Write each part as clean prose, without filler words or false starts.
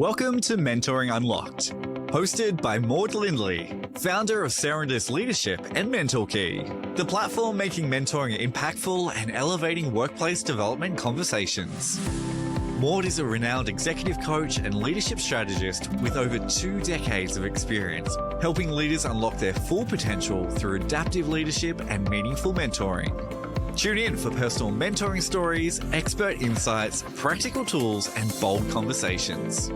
Welcome to Mentoring Unlocked, hosted by Lindley, founder of Serendis Leadership and MentorKey, the platform making mentoring impactful and elevating workplace development conversations. Maud is a renowned executive coach and leadership strategist with over 2 decades of experience, helping leaders unlock their full potential through adaptive leadership and meaningful mentoring. Tune in for personal mentoring stories, expert insights, practical tools, and bold conversations.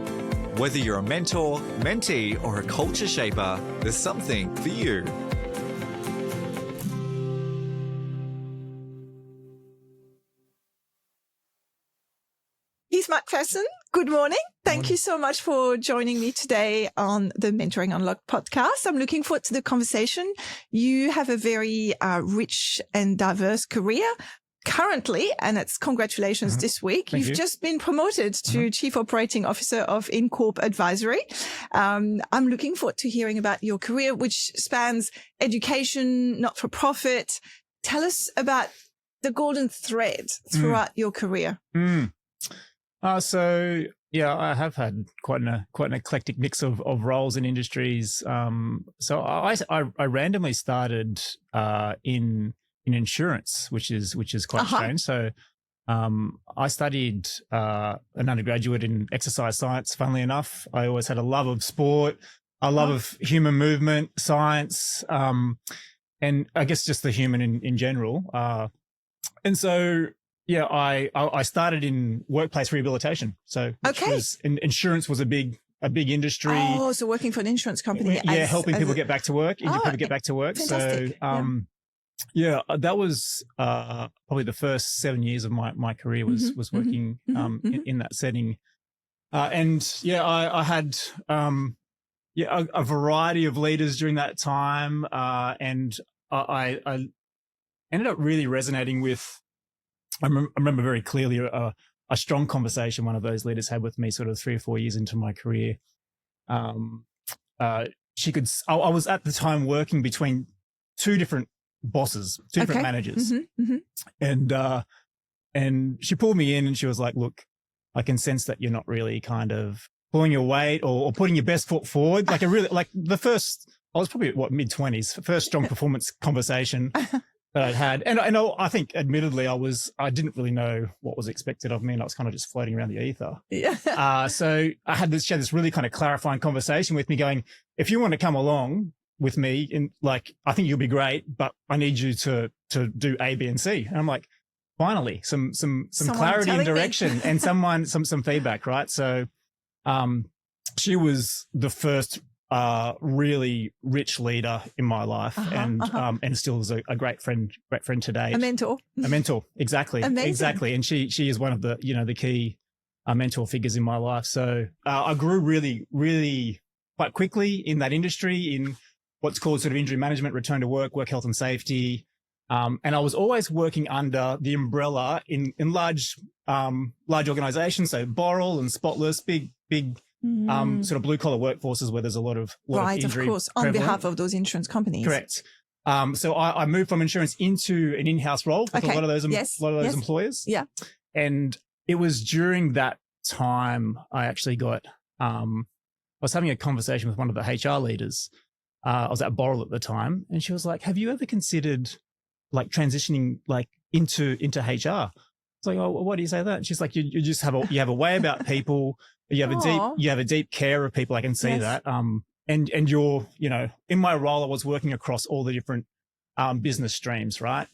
Whether you're a mentor, mentee, or a culture shaper, there's something for you. Heath McPherson, good morning. Thank you so much for joining me today on the Mentoring Unlocked podcast. I'm looking forward to the conversation. You have a very rich and diverse career currently, and it's congratulations this week. You've just been promoted to Chief Operating Officer of InCorp Advisory. I'm looking forward to hearing about your career, which spans education, not-for-profit. Tell us about the golden thread throughout your career. I have had quite an eclectic mix of roles and industries. So I randomly started in insurance, which is quite strange. So I studied an undergraduate in exercise science. Funnily enough, I always had a love of sport, a love of human movement, science, and I guess just the human in general. And so. Yeah, I started in workplace rehabilitation. So insurance was a big industry. Oh, so working for an insurance company. Helping people get back to work, injured people get back to work. Fantastic. So, that was probably the first 7 years of my career was working in that setting. I had a variety of leaders during that time, and I ended up really resonating with. I remember very clearly a strong conversation one of those leaders had with me sort of 3 or 4 years into my career. I was at the time working between 2 different bosses, 2 different managers. And she pulled me in and she was like, look, I can sense that you're not really kind of pulling your weight or putting your best foot forward. Like I was probably at mid-20s, first strong performance conversation that I'd had. And I think admittedly I didn't really know what was expected of me and I was kind of just floating around the ether. Yeah. So she had this really kind of clarifying conversation with me going, if you want to come along with me I think you'll be great, but I need you to do A, B, and C. And I'm like, finally, some clarity and direction and some feedback. Right. So, she was the first really rich leader in my life and still is a great friend today. A mentor. Exactly. Amazing. Exactly. And she is one of the, the key mentor figures in my life. So I grew really, really quite quickly in that industry in what's called sort of injury management, return to work health and safety. And I was always working under the umbrella in large organizations. So Boral and Spotless, big, sort of blue collar workforces where there's a lot of injury. Of course, on behalf of those insurance companies. Correct. So I moved from insurance into an in-house role with a lot of those employers. Yeah. And it was during that time I actually got, I was having a conversation with one of the HR leaders. I was at Boral at the time and she was like, have you ever considered like transitioning like into HR? It's like, oh, why do you say that? And she's like, you just have a way about people. You have a deep care of people. I can see that. And you're, in my role, I was working across all the different, business streams. Right.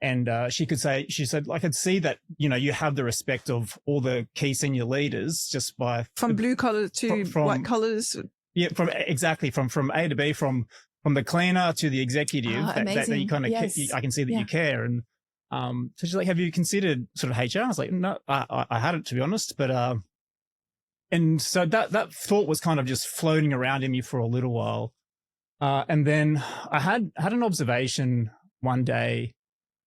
And, she said, I could see that, you have the respect of all the key senior leaders just by from blue collar to white collars. Yeah. From A to B, from the cleaner to the executive that you kind of, I can see that you care. And, so she's like, have you considered sort of HR? I was like, no, I hadn't, to be honest, but, and so that thought was kind of just floating around in me for a little while. And then I had an observation one day,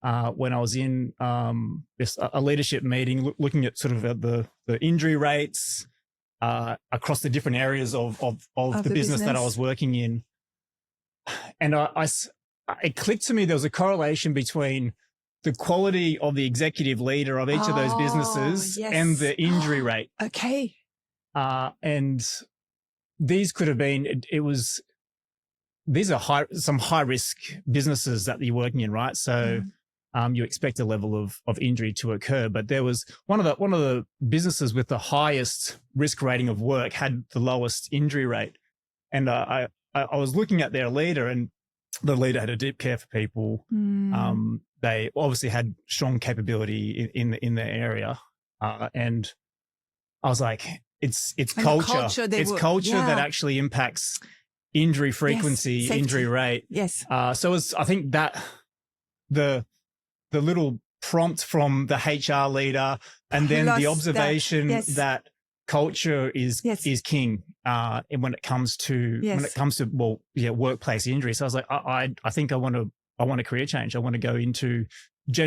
when I was in, a leadership meeting looking at sort of the injury rates, across the different areas of the business that I was working in. And it clicked to me, there was a correlation between the quality of the executive leader of each of those businesses and the injury rate. Okay. And these could have been, these are some high risk businesses that you're working in, right? So, you expect a level of injury to occur, but there was one of the businesses with the highest risk rating of work had the lowest injury rate. And I was looking at their leader, and the leader had a deep care for people. They obviously had strong capability in their area, and I was like, it's culture. It's culture that actually impacts injury frequency, injury rate. Yes. So I think that the little prompt from the HR leader, and then the observation that culture is king when it comes to workplace injury. So I was like, I think I want a career change. I want to go into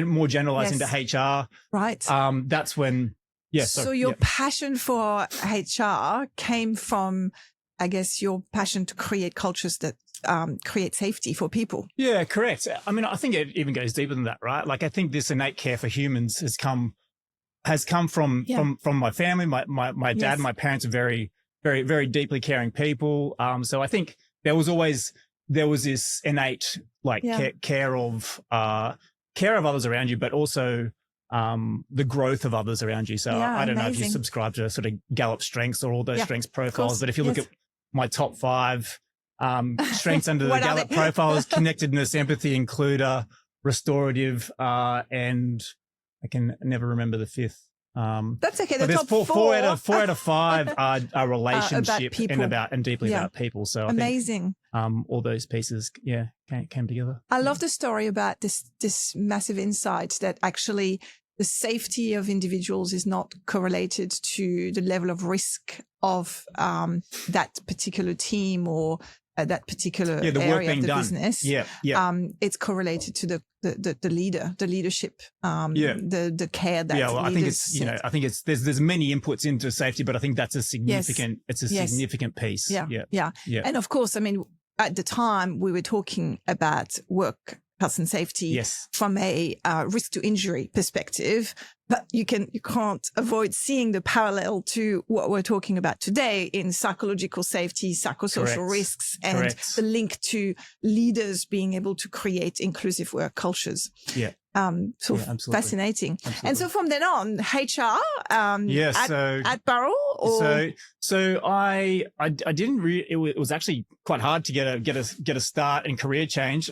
more generalized into HR. Right. That's when So your passion for HR came from, I guess, your passion to create cultures that create safety for people. Yeah, correct. I mean, I think it even goes deeper than that, right? Like, I think this innate care for humans has come from my family. My dad and my parents are very, very, very deeply caring people. So I think there was this innate care of others around you, but also the growth of others around you. So I don't know if you subscribe to sort of Gallup strengths or all those strengths profiles, but if you look at my top 5 strengths under the Gallup profiles: connectedness, empathy, includer, restorative, and I can never remember the 5th. That's okay. The top 4 out of 5 are relationship and deeply about people. So amazing. I think, all those pieces, came together. I love the story about this massive insight that actually the safety of individuals is not correlated to the level of risk of that particular team or that particular area of the business. It's correlated to the leadership, the care that I think it's I think it's there's many inputs into safety, but I think that's a significant significant piece. And of course, I mean, at the time we were talking about person safety from a risk to injury perspective, but you can't avoid seeing the parallel to what we're talking about today in psychological safety, psychosocial risks, and the link to leaders being able to create inclusive work cultures. Fascinating. Absolutely. And so from then on, HR at Burrell, or so I didn't really. It was actually quite hard to get a start and career change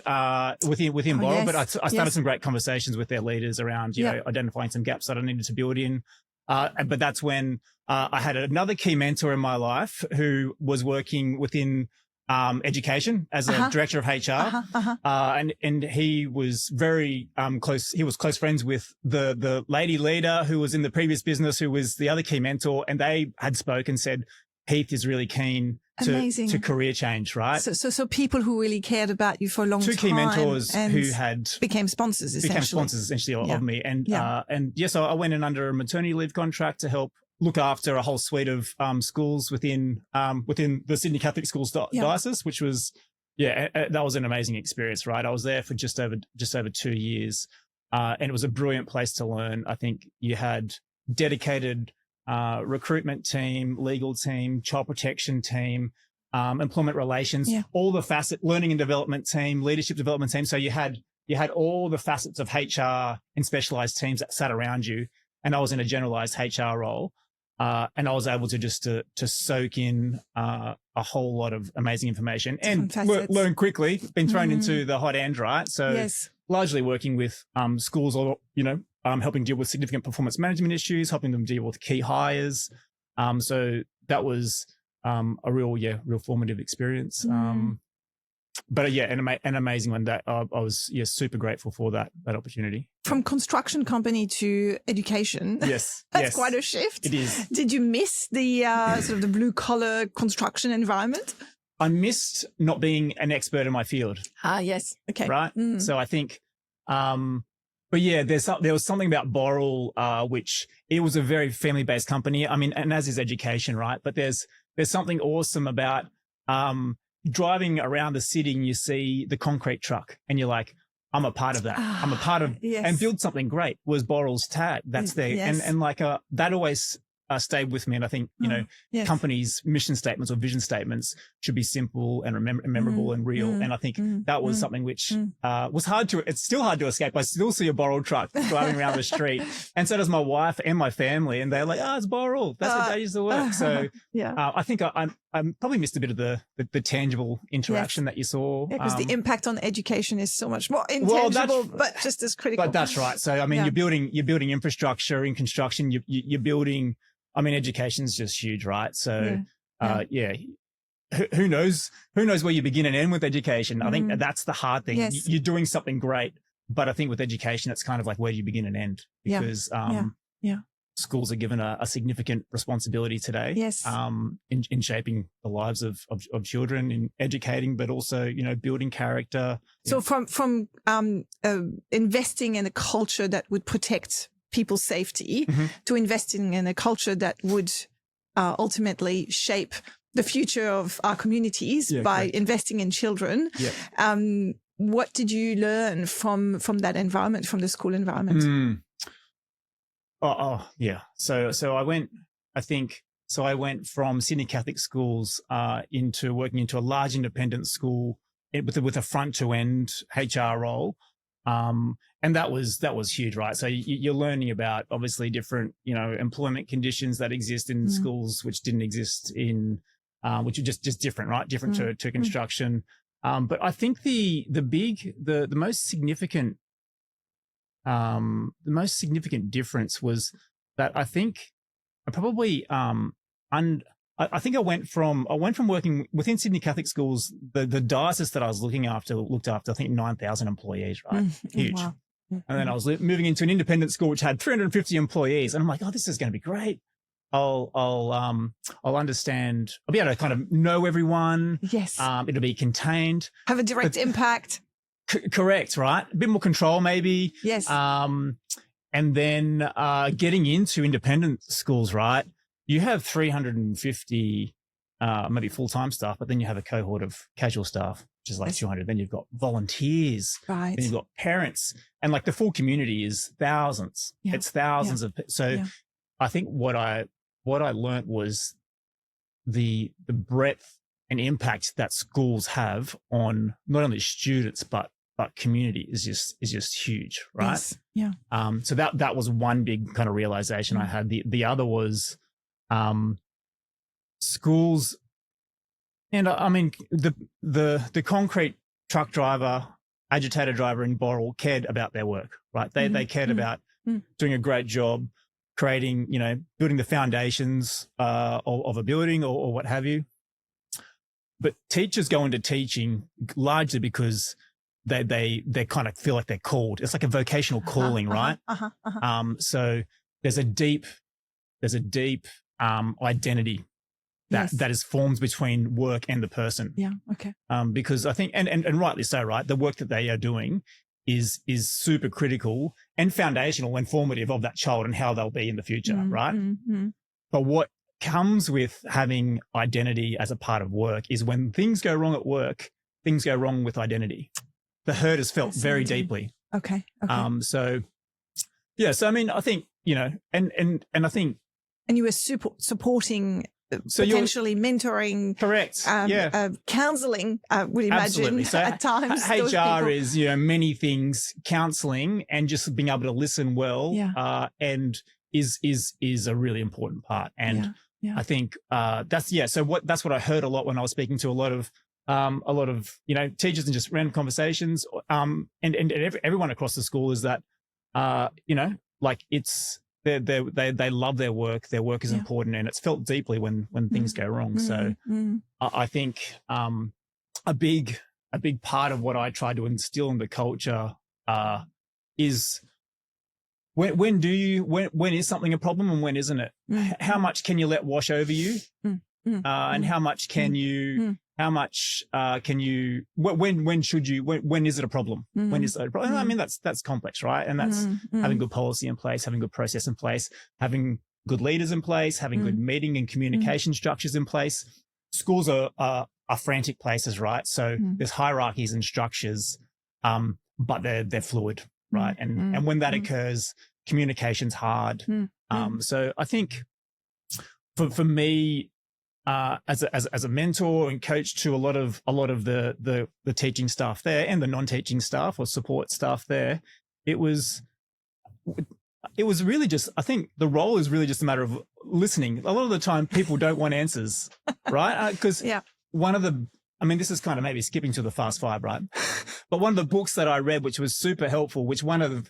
within Burrell, but I started some great conversations with their leaders around identifying some gaps that I needed to build in. But that's when I had another key mentor in my life who was working within education as a director of HR. And he was very close. He was close friends with the lady leader who was in the previous business, who was the other key mentor. And they had spoken, said, Heath is really keen to career change, right? So people who really cared about you for a long time. 2 key mentors who had became sponsors essentially of me. And so I went in under a maternity leave contract to help look after a whole suite of schools within the Sydney Catholic Schools diocese, which was that was an amazing experience, right? I was there for just over 2 years, and it was a brilliant place to learn. I think you had dedicated recruitment team, legal team, child protection team, employment relations, all the learning and development team, leadership development team. So you had all the facets of HR and specialized teams that sat around you. And I was in a generalized HR role. And I was able to just to soak in a whole lot of amazing information and learn quickly, been thrown into the hot end, right? So largely working with schools, or, helping deal with significant performance management issues, helping them deal with key hires. So that was a real formative experience. But an amazing one that I was super grateful for that opportunity. From construction company to education. Yes. That's quite a shift. It is. Did you miss the sort of the blue collar construction environment? I missed not being an expert in my field. Yes. Okay. Right. So I think, but there was something about Burrell, which it was a very family based company. I mean, and as is education, right? But there's something awesome about, driving around the city and you see the concrete truck and you're like, I'm a part of that. I'm a part of, and build something great was Burrell's tag. That's and like, that always stayed with me. And I think, Yes. companies' mission statements or vision statements should be simple and memorable and real. And I think that was something which was it's still hard to escape. I still see a Boral truck driving around the street. And so does my wife and my family. And they're like, it's Boral. That's what they used to work. So I think I probably missed a bit of the tangible interaction that you saw. Yeah, because the impact on education is so much more intangible, but just as critical. But that's right. So, I mean, you're building infrastructure in construction. You're building, I mean, education's just huge, right? So, who knows where you begin and end with education? I think that's the hard thing. Yes. You're doing something great, but I think with education, it's kind of like where do you begin and end? Because, schools are given a significant responsibility today. Yes. In shaping the lives of children, in educating, but also, building character. So from investing in a culture that would protect people's safety to investing in a culture that would ultimately shape the future of our communities by investing in children. Yeah. What did you learn from that environment, from the school environment? So I went from Sydney Catholic schools into working into a large independent school with a front to end HR role. And that was huge, right? So you're learning about obviously different, employment conditions that exist in schools, which didn't exist in, which are just different, right? Different to construction. But I think the most significant difference was that I think I probably, I think I went from working within Sydney Catholic schools, the diocese that I was looked after, I think 9,000 employees, right? Huge. Wow. And then I was moving into an independent school, which had 350 employees. And I'm like, this is going to be great. I'll understand. I'll be able to kind of know everyone. Yes. It'll be contained. Have a direct impact. Correct. Right. A bit more control, maybe. Yes. And then, getting into independent schools, right? You have 350, maybe full-time staff, but then you have a cohort of casual staff, which is like 200. Then you've got volunteers. Right. Then you've got parents, and like the full community is thousands. Yeah. It's thousands of. So I think what I learned was the breadth and impact that schools have on not only students, but community is just huge. Right. Yes. Yeah. So that was one big kind of realization I had. The other was, schools, and I mean the concrete truck driver, agitator driver in Boral cared about their work, right? They cared about doing a great job, creating, building the foundations of a building or what have you. But teachers go into teaching largely because they kind of feel like they're called. It's like a vocational calling, right? So there's a deep identity that is formed between work and the person. Yeah. Okay. Because I think, and rightly so, right? The work that they are doing is super critical and foundational and formative of that child and how they'll be in the future, right? But what comes with having identity as a part of work is when things go wrong at work, things go wrong with identity. The hurt is felt very deeply. Okay. So I mean, I think, and I think. And you were supporting, potentially mentoring. Correct. Counseling, I would imagine, so at times. HR is, many things, counseling and just being able to listen well, and is a really important part. And I think, that's what I heard a lot when I was speaking to a lot of teachers and just random conversations, and everyone across the school is that, like it's, they love their work. Their work is important, and it's felt deeply when things go wrong. So I think a big part of what I try to instill in the culture is when is something a problem and when isn't it? How much can you let wash over you, and how much can you? How much can you? When should you? When is it a problem? When is it a problem? I mean, that's complex, right? And that's having good policy in place, having good process in place, having good leaders in place, having good meeting and communication structures in place. Schools are frantic places, right? So there's hierarchies and structures, but they're fluid, right? And when that occurs, communication's hard. So I think for me, as a mentor and coach to a lot of the teaching staff there and the non-teaching staff or support staff there, it was really just, I think the role is really just a matter of listening. A lot of the time people don't want answers, right? Because this is kind of maybe skipping to the fast five, right? But one of the books that I read, which was super helpful, which there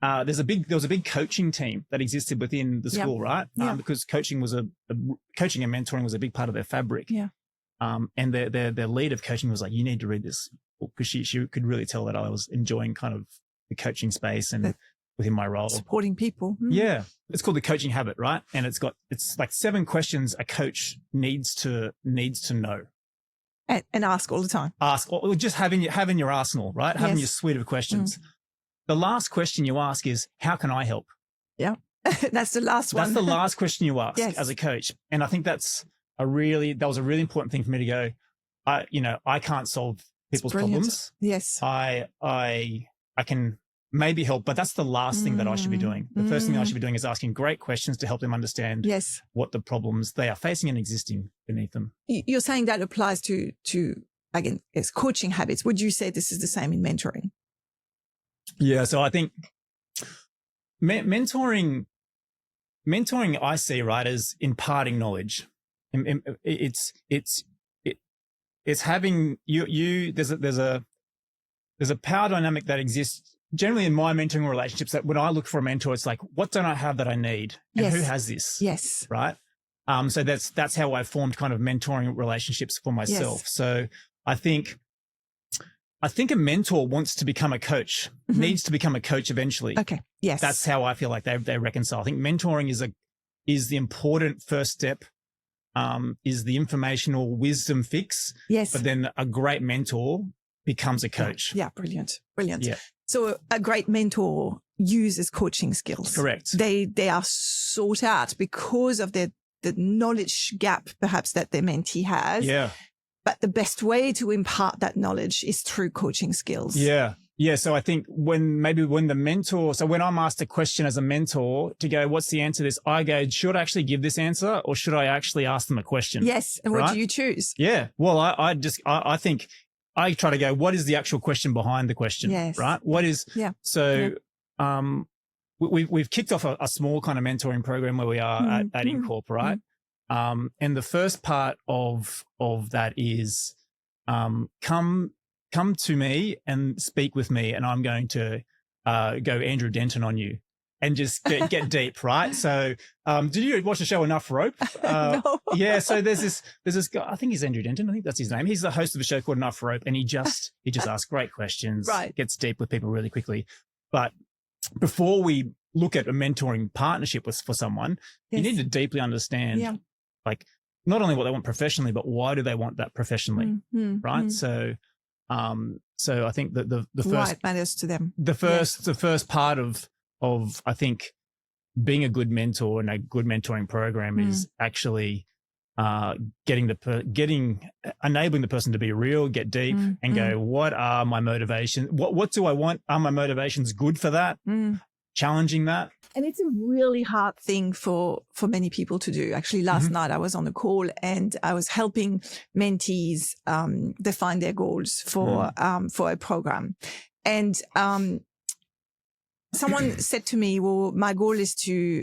was a big coaching team that existed within the school, right? Because coaching and mentoring was a big part of their fabric. Yeah. And their lead of coaching was like, you need to read this book, because she could really tell that I was enjoying kind of the coaching space and within my role. Supporting people. Yeah. It's called The Coaching Habit, right? And it's like 7 questions a coach needs to know. And ask all the time. Ask, or just having your arsenal, right? Having your suite of questions. The last question you ask is, how can I help? Yeah. That's the last one. That's the last question you ask as a coach. And I think that was a really important thing for me to go, I can't solve people's problems. Yes. I can maybe help, but that's the last thing that I should be doing. The first thing I should be doing is asking great questions to help them understand what the problems they are facing and existing beneath them. You're saying that applies to again, as coaching habits. Would you say this is the same in mentoring? Yeah. So I think mentoring I see, right, as imparting knowledge. It's having there's a power dynamic that exists generally in my mentoring relationships, that when I look for a mentor, it's like, what don't I have that I need? And who has this? Yes. Right. So that's how I formed kind of mentoring relationships for myself. Yes. So I think a mentor wants to become a coach, needs to become a coach eventually. Okay. Yes. That's how I feel like they reconcile. I think mentoring is the important first step, is the informational wisdom fix. Yes. But then a great mentor becomes a coach. Yeah. Brilliant. Yeah. So a great mentor uses coaching skills. Correct. They are sought out because of the knowledge gap perhaps that their mentee has. Yeah. But the best way to impart that knowledge is through coaching skills. Yeah. Yeah. So I think when I'm asked a question as a mentor to go, what's the answer to this? I go, should I actually give this answer, or should I actually ask them a question? Yes. And what do you choose? Yeah. Well, I think I try to go, what is the actual question behind the question? Yes. Right. What is, we've kicked off a small kind of mentoring program where we are at InCorp, right? And the first part of that is, come to me and speak with me, and I'm going to go Andrew Denton on you and just get deep, right? So, did you watch the show Enough Rope? No. Yeah. So there's this guy, I think he's Andrew Denton. I think that's his name. He's the host of a show called Enough Rope, and he just asks great questions, right, gets deep with people really quickly. But before we look at a mentoring partnership for someone, you need to deeply understand, like, not only what they want professionally, but why do they want that professionally, right? So I think that the first, why it matters to them. The first part of I think being a good mentor and a good mentoring program is actually enabling the person to be real, get deep, and go, what are my motivations? What do I want? Are my motivations good for that? Challenging that. And it's a really hard thing for many people to do. Actually, last night I was on a call and I was helping mentees define their goals for a program. And someone said to me, well, my goal is to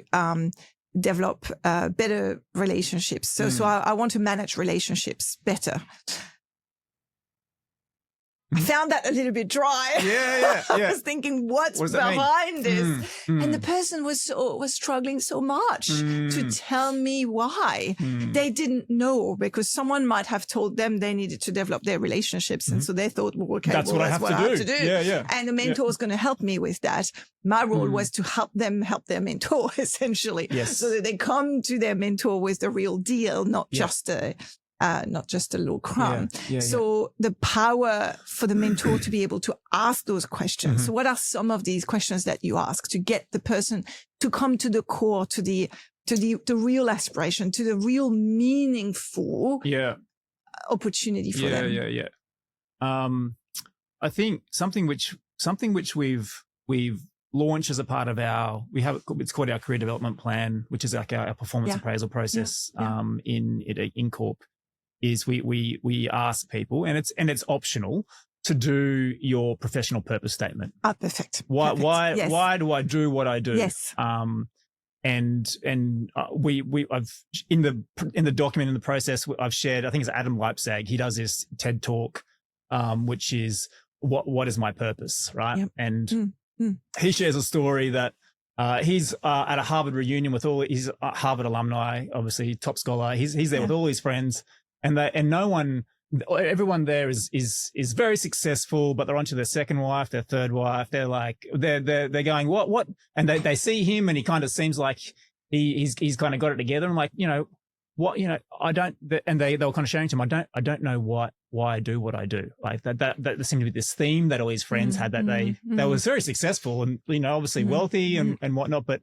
develop better relationships. So I want to manage relationships better. I found that a little bit dry. Yeah. I was thinking, what's behind this? And the person was struggling so much to tell me why. They didn't know, because someone might have told them they needed to develop their relationships. And so they thought, well, okay, that's what I have to do. Yeah. And the mentor is going to help me with that. My role was to help them help their mentor, essentially. Yes. So that they come to their mentor with the real deal, not just a little crumb. So the power for the mentor to be able to ask those questions. So what are some of these questions that you ask to get the person to come to the core, to the real aspiration, to the real meaningful opportunity for them? I think something which we've launch as a part of it's called our career development plan, which is like our performance appraisal process in InCorp, is we ask people, and it's optional, to do your professional purpose statement. Perfect. Why Yes. why do I do what I do? Yes. I've in the document, in the process, I've shared, I think it's Adam Leipzig, he does this TED talk, which is what is my purpose, right? Yep. And he shares a story that he's at a Harvard reunion with he's a Harvard alumni, obviously top scholar. He's there with all his friends, and everyone there is very successful, but they're onto their second wife, their third wife. They're like, they're going, what? And they see him, and he kind of seems like he's kind of got it together. I'm like, I don't, and they were kind of sharing to him, I don't know why I do what I do. Like that seemed to be this theme that all his friends had, that they were very successful and, obviously wealthy and whatnot, but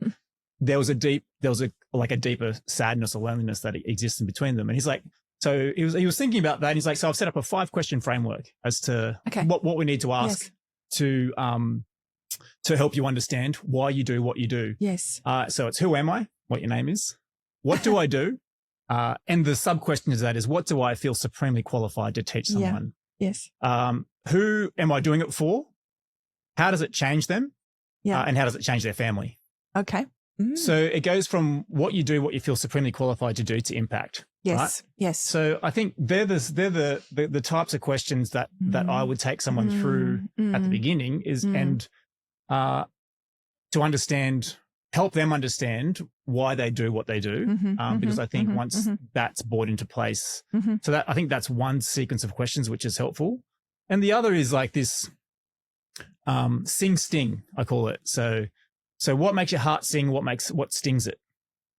there was a deeper sadness or loneliness that existed between them. And he's like, so he was thinking about that. And he's like, so I've set up a 5-question framework as to what we need to ask to help you understand why you do what you do. Yes. So it's who am I? What your name is? What do I do? And the sub question is what do I feel supremely qualified to teach someone? Yes. Who am I doing it for? How does it change them? Yeah. And how does it change their family? Okay. So it goes from what you do, what you feel supremely qualified to do, to impact. Yes. Right? Yes. So I think they're the types of questions that I would take someone through at the beginning and to help them understand why they do what they do. Because I think once that's brought into place, so I think that's one sequence of questions which is helpful. And the other is like this sing sting, I call it. So what makes your heart sing? What stings it?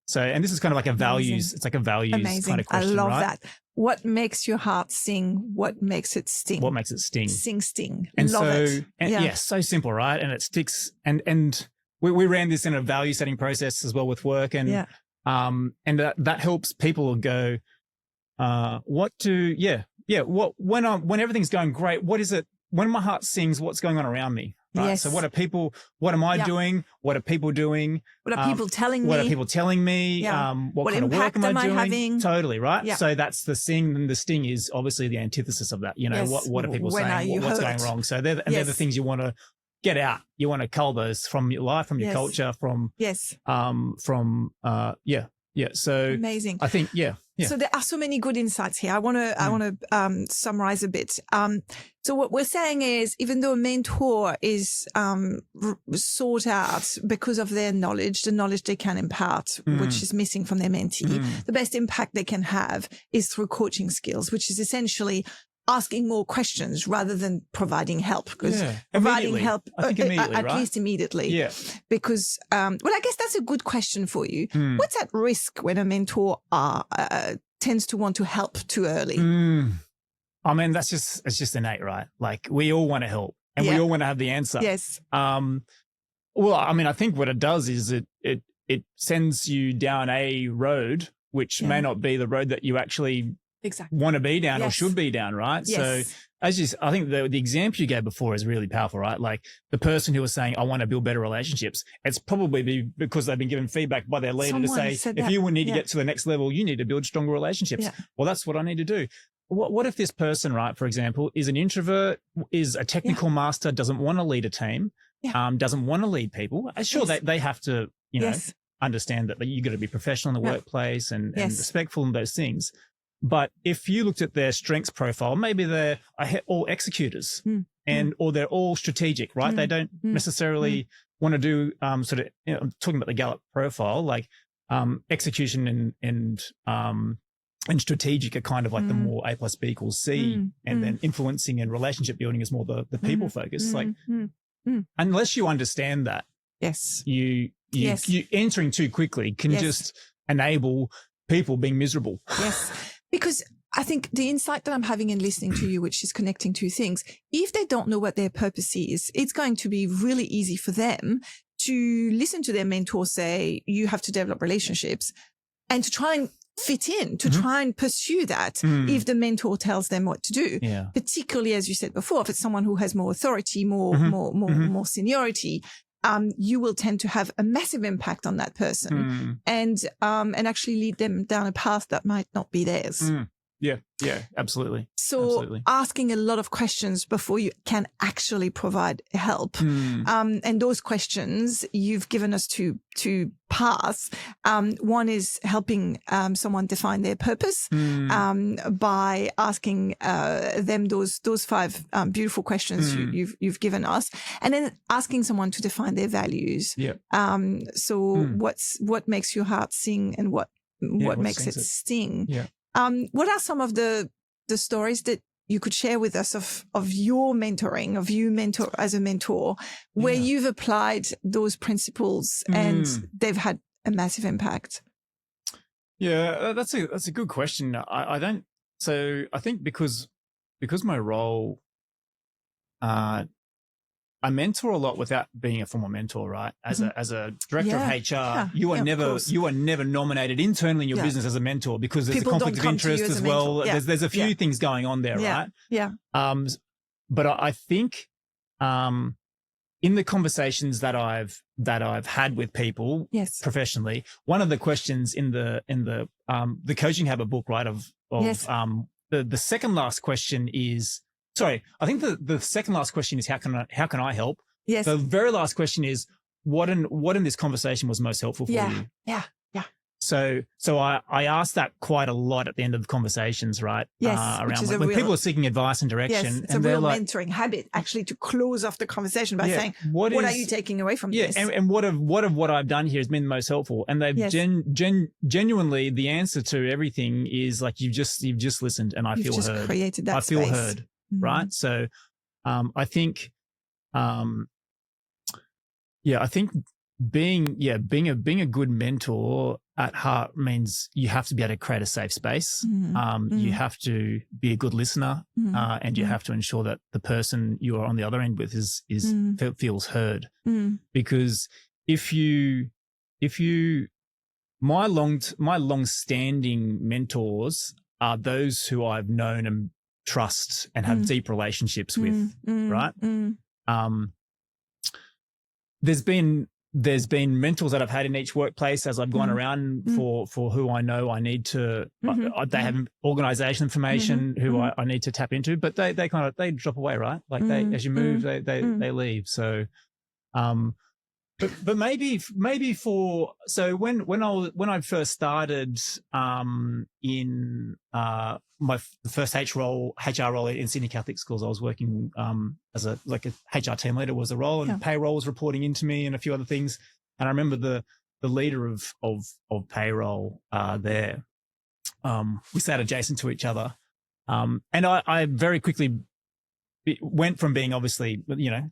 So, and this is kind of like a values. It's like a values kind of question. I love right? that. What makes your heart sing? What makes it sting? What makes it sting? Sting. And love it. And so simple, right? And it sticks. And we ran this in a value setting process as well with work, and that helps people go, when everything's going great, what is it? When my heart sings, what's going on around me? Right. Yes. So what am I doing? What are people doing? What are people telling me? What are people telling me? Yeah. What kind impact of work am I doing? having? Totally, right? Yeah. So that's the sting, and the sting is obviously the antithesis of that. What are people saying? What's going wrong? So they're the things you want to get out. You want to cull those from your life, from your culture, from So amazing. I think So there are so many good insights here. I want to summarize a bit. So what we're saying is, even though a mentor is sought out because of their knowledge, the knowledge they can impart, which is missing from their mentee, the best impact they can have is through coaching skills, which is essentially asking more questions rather than providing help, because providing help at least immediately. Yeah. Because, I guess that's a good question for you. What's at risk when a mentor tends to want to help too early? I mean, it's just innate, right? Like we all want to help and we all want to have the answer. Yes. Well, I mean, I think what it does is it sends you down a road, which may not be the road that you actually want to be down or should be down, right? Yes. So I think the example you gave before is really powerful, right? Like the person who was saying, I want to build better relationships. It's probably because they've been given feedback by their leader to say, if you need to get to the next level, you need to build stronger relationships. Yeah. Well, that's what I need to do. What if this person, right, for example, is an introvert, is a technical master, doesn't want to lead a team, doesn't want to lead people? Sure, they have to, understand that you got to be professional in the workplace and respectful in those things. But if you looked at their strengths profile, maybe they're all executors or they're all strategic, right? They don't necessarily want to do I'm talking about the Gallup profile, like execution and strategic are kind of like the more A plus B equals C, and then influencing and relationship building is more the people focus. Like unless you understand that, you entering too quickly can just enable people being miserable. Yes. Because I think the insight that I'm having in listening to you, which is connecting two things, if they don't know what their purpose is, it's going to be really easy for them to listen to their mentor say, you have to develop relationships, and to try and fit in, to try and pursue that if the mentor tells them what to do. Yeah. Particularly, as you said before, if it's someone who has more authority, more seniority, you will tend to have a massive impact on that person and actually lead them down a path that might not be theirs. Yeah, absolutely. So asking a lot of questions before you can actually provide help. And those questions you've given us two paths. One is helping someone define their purpose by asking them those 5 beautiful questions you've given us, and then asking someone to define their values. What makes your heart sing and what makes it sting? What are some of the stories that you could share with us of your mentoring, of you mentor as a mentor, where you've applied those principles and they've had a massive impact? Yeah, that's a good question. I think because my role, I mentor a lot without being a formal mentor, right? As a director of HR, you are never nominated internally in your business as a mentor because there's People a conflict of interest as well. There's a few things going on there, right? But I think in the conversations that I've had with people professionally, one of the questions in the Coaching Habit book, right, the second last question is, sorry, I think the second last question is how can I help? Yes. The very last question is what in this conversation was most helpful for you? Yeah. So I ask that quite a lot at the end of the conversations, right? Yes. Around when people are seeking advice and direction. Yes, it's a real mentoring habit actually to close off the conversation by saying, what are you taking away from this? And what I've done here has been the most helpful. And they've genuinely, the answer to everything is like, you've just listened and I feel heard. Just created that I feel space. heard. Right. So, I think being a good mentor at heart means you have to be able to create a safe space. You have to be a good listener, and you have to ensure that the person you are on the other end with feels heard. Because my long-standing mentors are those who I've known and trust and have deep relationships with, right? There's been mentors that I've had in each workplace as I've gone around for who I know I need to, they have organization information who I need to tap into, but they drop away, right? Like as you move, they leave. So, but maybe when I first started, in, my first HR role in Sydney Catholic Schools, I was working as a HR team leader was the role, and payroll was reporting into me and a few other things. And I remember the leader of payroll there. We sat adjacent to each other, and I very quickly went from being obviously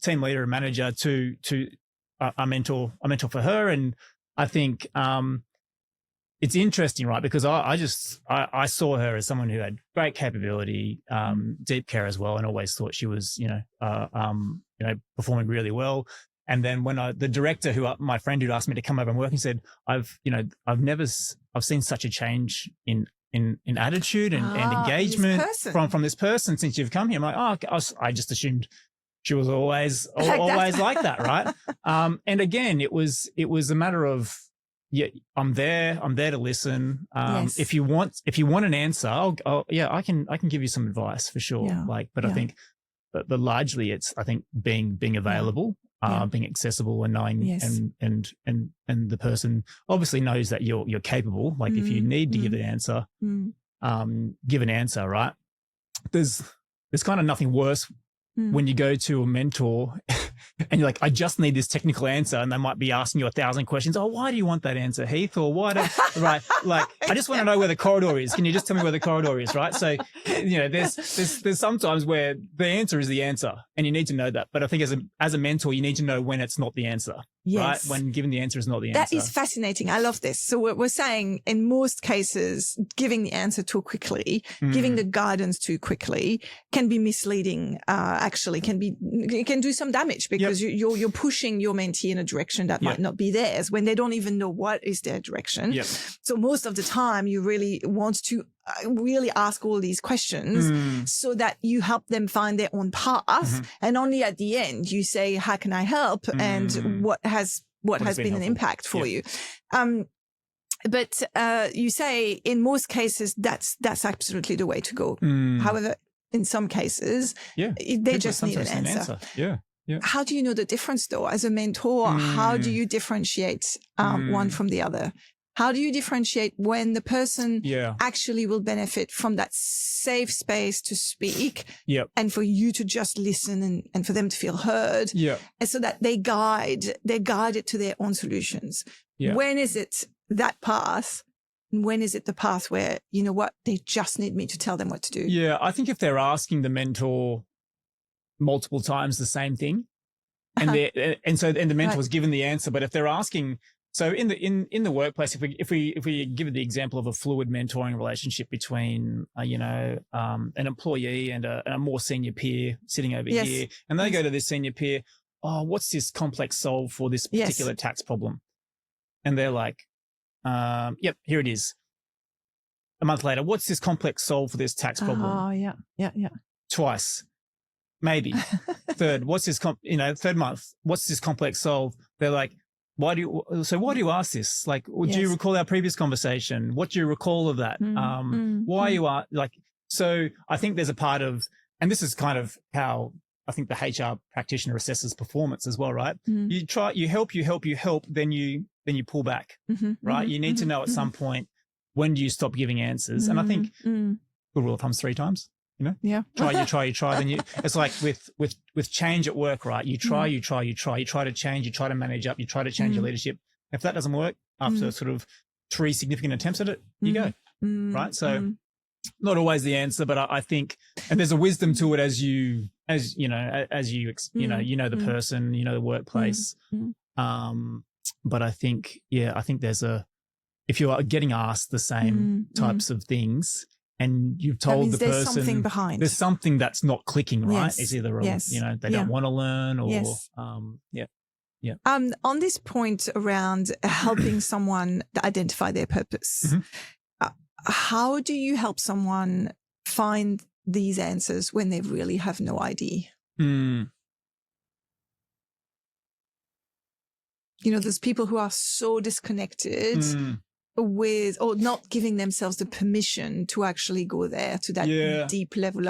team leader and manager to a mentor for her. And I think it's interesting, right? Because I saw her as someone who had great capability, deep care as well, and always thought she was, performing really well. And then when the director my friend who asked me to come over and work, he said, I've seen such a change in attitude and engagement from this person since you've come here. I'm like, I just assumed she was always like that, right? And again, it was a matter of, I'm there to listen. If you want an answer, I can give you some advice for sure. But I think, but largely it's, I think being available, being accessible and knowing, and the person obviously knows that you're capable. Like if you need to give an answer, give an answer, right? There's kind of nothing worse when you go to a mentor and you're like, I just need this technical answer. And they might be asking you 1,000 questions. Oh, why do you want that answer, Heath? Or why right? Like, I just want to know where the corridor is. Can you just tell me where the corridor is? Right. So, there's sometimes where the answer is the answer and you need to know that. But I think as a mentor, you need to know when it's not the answer. Right? When given the answer is not the answer. That is fascinating. I love this. So we're saying in most cases, giving the answer too quickly, giving the guidance too quickly can be misleading. Actually, it can do some damage challenge because you're pushing your mentee in a direction that might not be theirs when they don't even know what is their direction. Yep. So most of the time you really want to really ask all these questions so that you help them find their own path. And only at the end you say, how can I help? And what has been an impact for you? But you say in most cases, that's absolutely the way to go. However, in some cases, they just need an answer. Yeah. How do you know the difference though? As a mentor, how do you differentiate one from the other? How do you differentiate when the person actually will benefit from that safe space to speak and for you to just listen and for them to feel heard and so that they guide it to their own solutions? When is it that path? And when is it the path where, you know what, they just need me to tell them what to do? Yeah, I think if they're asking the mentor multiple times the same thing and the mentor was given the answer, but if they're asking, so in the workplace, if we give the example of a fluid mentoring relationship between an employee and a more senior peer sitting over here, and they go to this senior peer, oh, what's this complex solve for this particular tax problem? And they're like, yep, here it is. A month later, what's this complex solve for this tax problem? Oh, yeah. Twice, maybe. Third, what's this third month, what's this complex solve? They're like, why do you ask this? Like, do you recall our previous conversation? What do you recall of that? Why you are like, so I think there's a part of, and this is kind of how I think the HR practitioner assesses performance as well, right? You try, you help, then you pull back, right? You need to know at some point, when do you stop giving answers? And I think good rule of thumb is 3 times. Try, then it's like with change at work, right? You try to change, you try to manage up, you try to change your leadership. If that doesn't work after sort of 3 significant attempts at it, you go, right? So not always the answer, but I think, and there's a wisdom to it as you know the person, you know, the workplace. But I think there's if you are getting asked the same types of things, and you've told the person there's something behind. There's something that's not clicking, right? Yes. It's either they don't want to learn or on this point around helping someone identify their purpose, how do you help someone find these answers when they really have no idea? You know, there's people who are so disconnected with, or not giving themselves the permission to actually go there to that deep level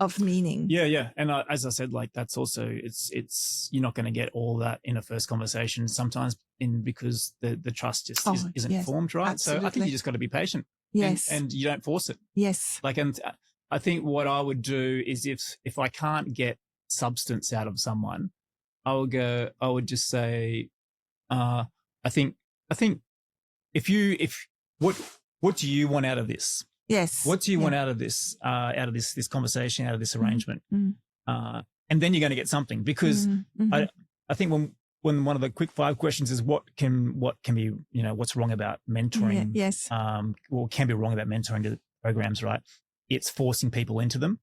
of meaning. Yeah. And as I said, like that's also, it's you're not going to get all that in a first conversation sometimes because the trust just isn't formed, right? Absolutely. So I think you just got to be patient. Yes. And you don't force it. Yes. Like, and I think what I would do is if I can't get substance out of someone, I would just say, I think what do you want out of this? Yes. What do you want out of this conversation, out of this arrangement? And then you're going to get something, because I think when one of the quick 5 questions is what can be, you know, what's wrong about mentoring? Yes. Or can be wrong about mentoring to programs, right? It's forcing people into them.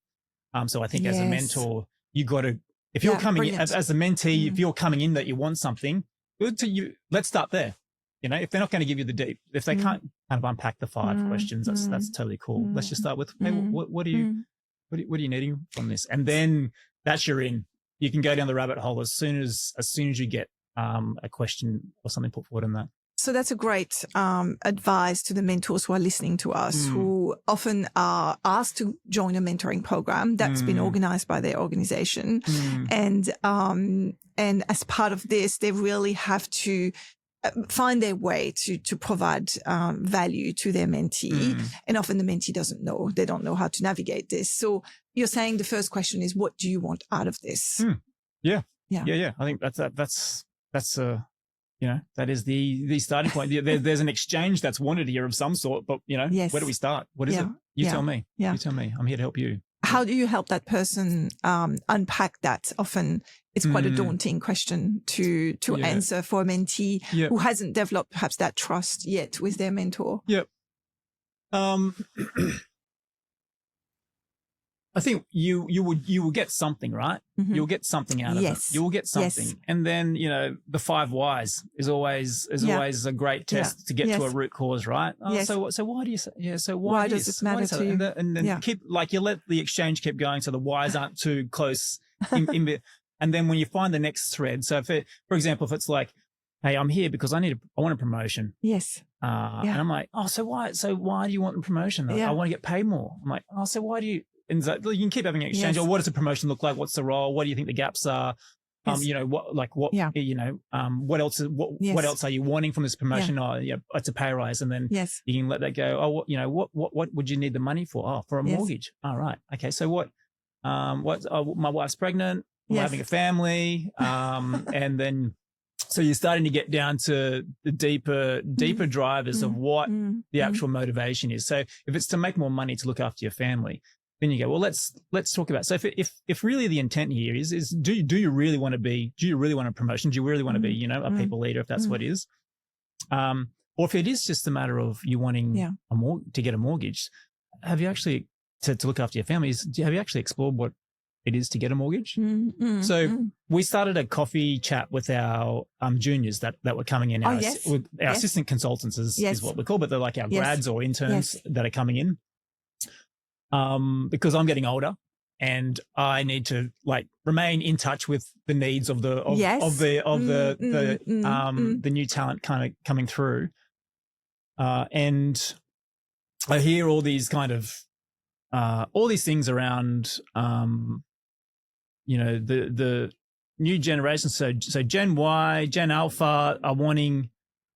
So I think as a mentor, you got to, if you're coming in as a mentee, if you're coming in that you want something, let's start there. You know, if they're not going to give you the deep, if they can't kind of unpack the 5 questions, that's totally cool. Let's just start with, hey, what are you needing from this? And then that's you're in. You can go down the rabbit hole as soon as you get a question or something put forward in that. So that's a great advice to the mentors who are listening to us, who often are asked to join a mentoring program that's been organized by their organization. And as part of this, they really have to find their way to provide value to their mentee. And often the mentee doesn't know. They don't know how to navigate this. So you're saying the first question is, what do you want out of this? Yeah. I think that's you know, that is the starting point. There's an exchange that's wanted here of some sort, but you know, where do we start? What is it? You tell me. You tell me. I'm here to help you. How do you help that person unpack that? Often it's quite a daunting question to answer for a mentee who hasn't developed perhaps that trust yet with their mentor. Yep. I think you will get something, right? Mhm. You'll get something out of it. Yes. You will get something. Yes. And then, the 5 whys is always a great test to get to a root cause, right? Oh, Yes. so why do you say, so Why does it matter to you? And then keep, you let the exchange keep going so the whys aren't too close. And then when you find the next thread, so for example, if it's like, hey, I'm here because I want a promotion. Yes. And I'm like, oh, so why do you want the promotion? I want to get paid more. I'm like, oh, so why do you, and so you can keep having an exchange. Yes. Or what does the promotion look like? What's the role? What do you think the gaps are? Yes. What else are you wanting from this promotion? Oh, yeah, it's a pay rise. And then Yes. you can let that go. Oh, what would you need the money for? Oh, for a mortgage. All right. Okay. So my wife's pregnant. We're having a family. And then, so you're starting to get down to the deeper drivers of what the actual motivation is. So if it's to make more money to look after your family, then you go, well, let's talk about. So if really the intent here is do you really want a promotion? Do you really want to be, a people leader, if that's what it is? Or if it is just a matter of you wanting to get a mortgage, have you actually, to look after your families, have you actually explored what it is to get a mortgage? So we started a coffee chat with our juniors that were coming in. Our assistant consultants is what we call, but they're like our grads or interns that are coming in. Because I'm getting older and I need to remain in touch with the needs of the new talent kind of coming through. And I hear all these kind of all these things around the new generation. So Gen Y, Gen Alpha are wanting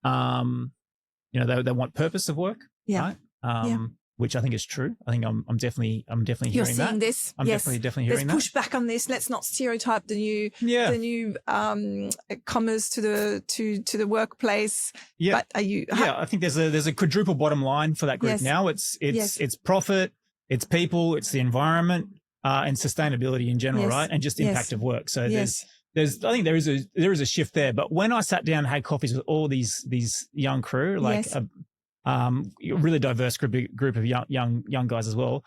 they want purpose of work, right? Which I think is true. I think I'm definitely hearing that. You're seeing this. I'm definitely hearing that. Let's push back on this. Let's not stereotype the new comers to the workplace. Yeah. But are you? I think there's a quadruple bottom line for that group now. It's profit, it's people, it's the environment, and sustainability in general, right? And just impact of work. So I think there is a shift there. But when I sat down and had coffees with all these young crew, really diverse group of young guys as well,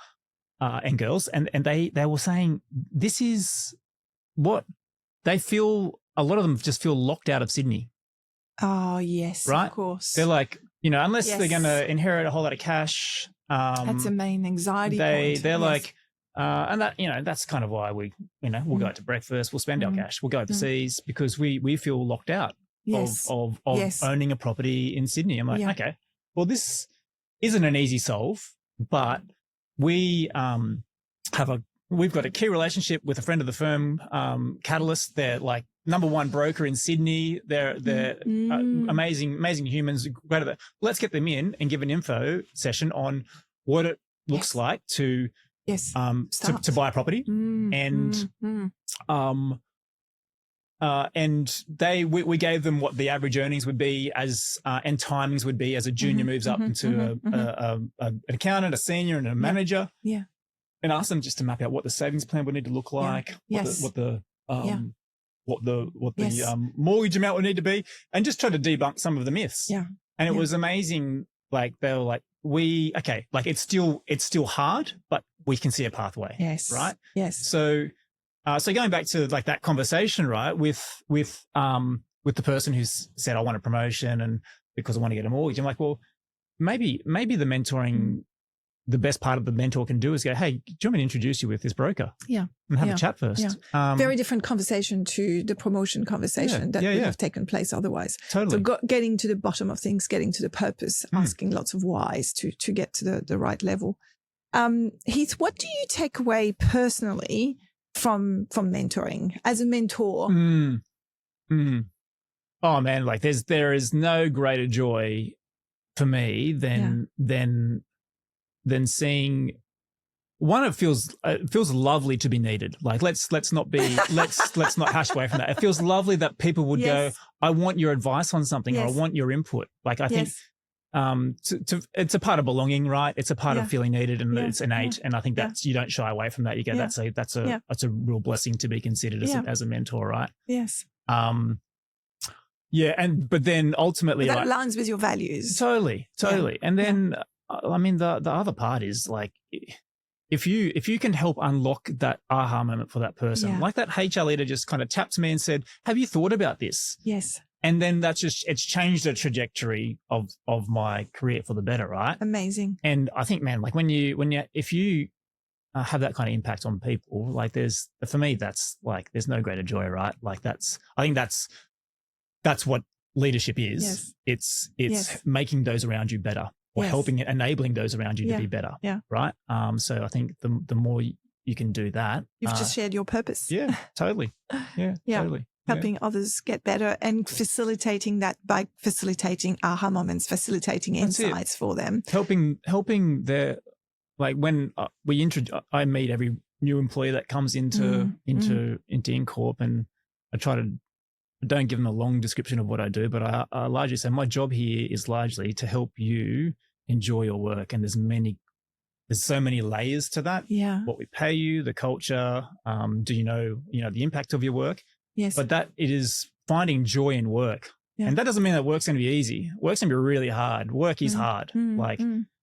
and girls, and they were saying this is what they feel. A lot of them just feel locked out of Sydney. Oh yes, right. Of course, they're like, unless they're going to inherit a whole lot of cash. That's a main anxiety point. They're like, and that that's kind of why we'll go out to breakfast, we'll spend our cash, we'll go overseas because we feel locked out of owning a property in Sydney. I'm like, okay. Well, this isn't an easy solve, but we've got a key relationship with a friend of the firm, Catalyst. They're like number one broker in Sydney. They're amazing humans. Great at that. Let's get them in and give an info session on what it looks like to buy a property and we gave them what the average earnings would be and timings would be as a junior moves up into an accountant, a senior, and a manager. Yeah. And asked them just to map out what the savings plan would need to look like, what the mortgage amount would need to be, and just try to debunk some of the myths. Yeah. And it was amazing. Like they were like, it's still hard, but we can see a pathway. Yes. Right. Yes. So going back to that conversation, right, with the person who's said, I want a promotion and because I want to get a mortgage, I'm like, well, maybe the mentoring, the best part of the mentor can do is go, hey, do you want me to introduce you with this broker? Yeah. And have a chat first. Yeah. Very different conversation to the promotion conversation that would have taken place otherwise. Totally. So getting to the bottom of things, getting to the purpose, asking lots of whys to get to the right level. Heath, what do you take away personally from mentoring as a mentor? Oh man, there is no greater joy for me than seeing one. It feels lovely to be needed. Let's not hash away from that. It feels lovely that people would go, I want your advice on something, or I want your input. I think it's a part of belonging, right? It's a part of feeling needed, and it's innate. And I think that's, you don't shy away from that. You go, that's a real blessing to be considered as a mentor, right? Yes. But then ultimately that aligns with your values. Totally. And then, I mean, the other part is if you can help unlock that aha moment for that person, Yeah. like that HR leader just kind of tapped me and said, have you thought about this? Yes. And then it's changed the trajectory of my career for the better, right? Amazing. And I think, man, like if you have that kind of impact on people, like for me, that's like, there's no greater joy, right? Like I think that's what leadership is. Yes. It's making those around you better, or enabling those around you to be better. Yeah. Right. So I think the more you can do that. You've just shared your purpose. Yeah, totally. Yeah, totally. Helping others get better and facilitating that by facilitating aha moments, facilitating insights for them. Helping their, like when I meet every new employee that comes into InCorp, and I don't give them a long description of what I do, but I largely say my job here is largely to help you enjoy your work. And there's so many layers to that. Yeah. What we pay you, the culture, do you know the impact of your work? Yes. But that it is finding joy in work. Yeah. And that doesn't mean that work's going to be easy. Work's going to be really hard. Work is hard.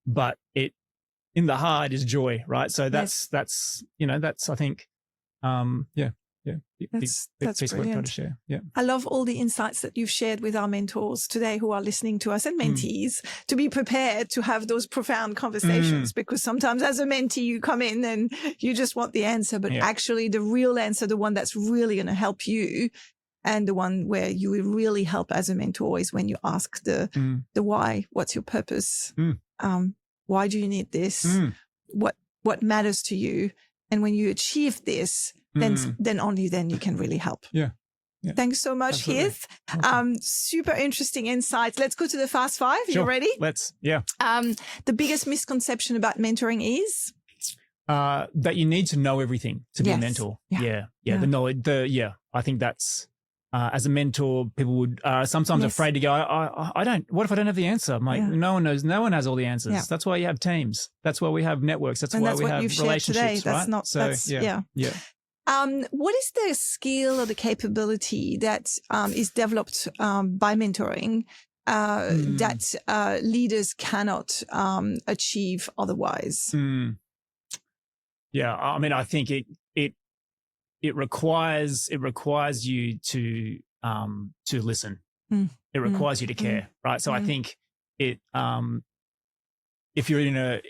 But in the hard is joy, right? So that's I think, that's brilliant. To share. Yeah. I love all the insights that you've shared with our mentors today who are listening to us, and mentees, to be prepared to have those profound conversations, because sometimes as a mentee, you come in and you just want the answer, but actually the real answer, the one that's really going to help you, and the one where you will really help as a mentor, is when you ask the why. What's your purpose? Why do you need this? What matters to you? And when you achieve this, then only then you can really help. Yeah. Thanks so much, Heath. Awesome. Super interesting insights. Let's go to the fast five. Sure. You ready? Let's. Yeah. The biggest misconception about mentoring is that you need to know everything to be a mentor. Yeah. The knowledge. I think that's as a mentor, people would sometimes afraid to go. I don't. What if I don't have the answer? I'm like, no one knows. No one has all the answers. Yeah. That's why you have teams. That's why we have networks. That's why we have relationships. Today. That's right. What is the skill or the capability that is developed by mentoring that leaders cannot achieve otherwise? Yeah, I mean, I think it requires you to listen. It requires you to care, right? So I think if you're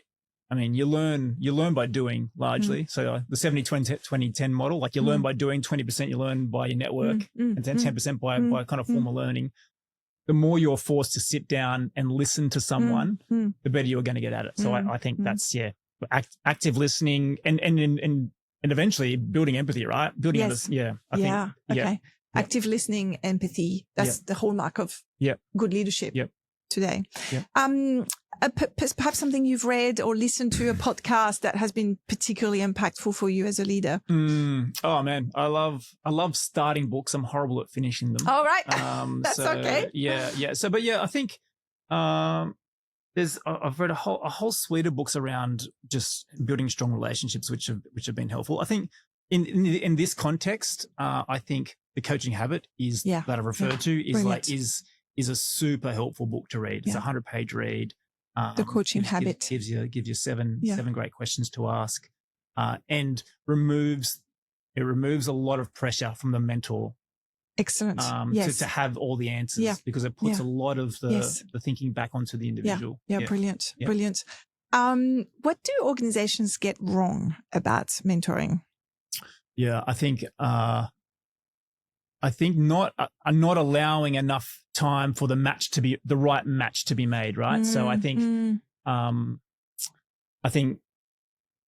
you learn by doing largely. So the 70-20-10 model, like you learn by doing, 20% you learn by your network, and then 10% by kind of formal learning. The more you're forced to sit down and listen to someone, the better you're going to get at it. So I think that's, active listening and eventually building empathy, right? Active listening, empathy. That's the hallmark of good leadership today. Perhaps something you've read or listened to, a podcast that has been particularly impactful for you as a leader. Oh man, I love starting books. I'm horrible at finishing them. All right. That's okay. Yeah. So, I think I've read a whole suite of books around just building strong relationships, which have been helpful. I think in this context, I think The Coaching Habit that I've referred to is a super helpful book to read. It's a 100-page read. The Coaching Habit gives you seven great questions to ask, and removes a lot of pressure from the mentor. Excellent. To have all the answers, because it puts a lot of the thinking back onto the individual. Brilliant. What do organizations get wrong about mentoring? Yeah, I think not allowing enough time for the right match to be made, right? So I think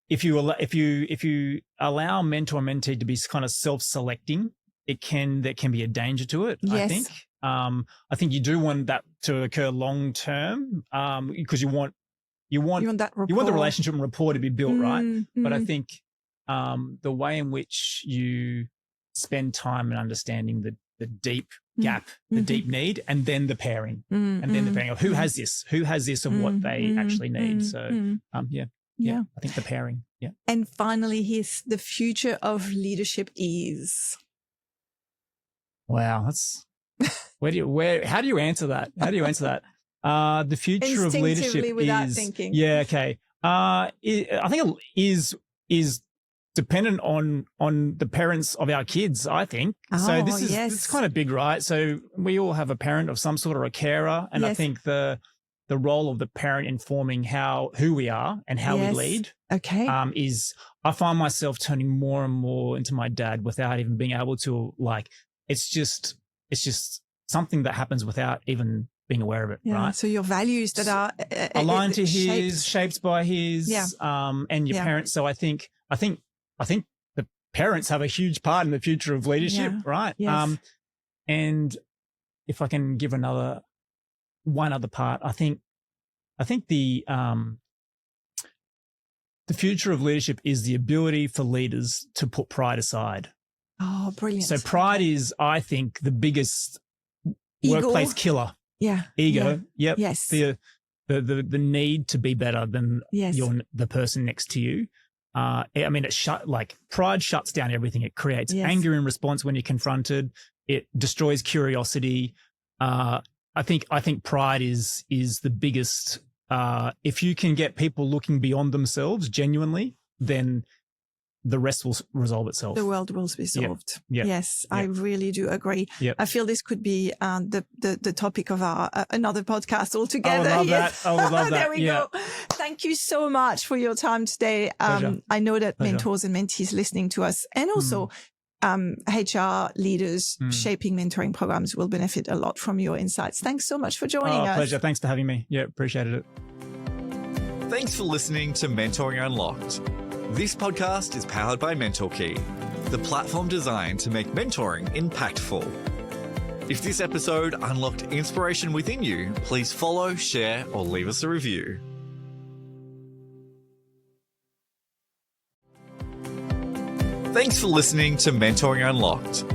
if you allow mentor and mentee to be kind of self-selecting, there can be a danger to it. Yes. I think you do want that to occur long term, because you want that rapport. You want the relationship and rapport to be built, right? But I think the way in which you spend time in understanding the deep gap, the deep need, and then the pairing, of who has this of what they actually need. So I think the pairing. Yeah. And finally, here's the future of leadership is. Wow, that's how do you answer that? The future of leadership without is thinking. Yeah, okay. I think it is dependent on the parents of our kids, I think. So this is kind of big, right? So we all have a parent of some sort or a carer. And I think the role of the parent informing who we are and how we lead is, I find myself turning more and more into my dad without even being able to, like, it's just something that happens without even being aware of it, right? So your values that are aligned to his, shaped by his, and your parents. So I think the parents have a huge part in the future of leadership, right? Yes. And if I can give one other part, I think the future of leadership is the ability for leaders to put pride aside. Oh, brilliant. So pride is, I think, the biggest workplace killer. Yeah. Ego. Yeah. Yep. Yes. The need to be better than the person next to you. I mean, pride shuts down everything. It creates anger in response when you're confronted. It destroys curiosity. I think pride is the biggest. If you can get people looking beyond themselves genuinely, then the rest will resolve itself. The world will be solved. Yep. Yes, I really do agree. Yep. I feel this could be the topic of our another podcast altogether. I would love that. There we go. Thank you so much for your time today. I know that mentors and mentees listening to us, and also HR leaders shaping mentoring programs will benefit a lot from your insights. Thanks so much for joining us. Pleasure. Thanks for having me. Yeah, appreciated it. Thanks for listening to Mentoring Unlocked. This podcast is powered by MentorKey, the platform designed to make mentoring impactful. If this episode unlocked inspiration within you, please follow, share, or leave us a review. Thanks for listening to Mentoring Unlocked.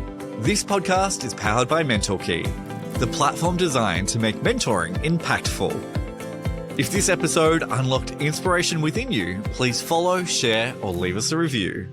This podcast is powered by MentorKey, the platform designed to make mentoring impactful. If this episode unlocked inspiration within you, please follow, share, or leave us a review.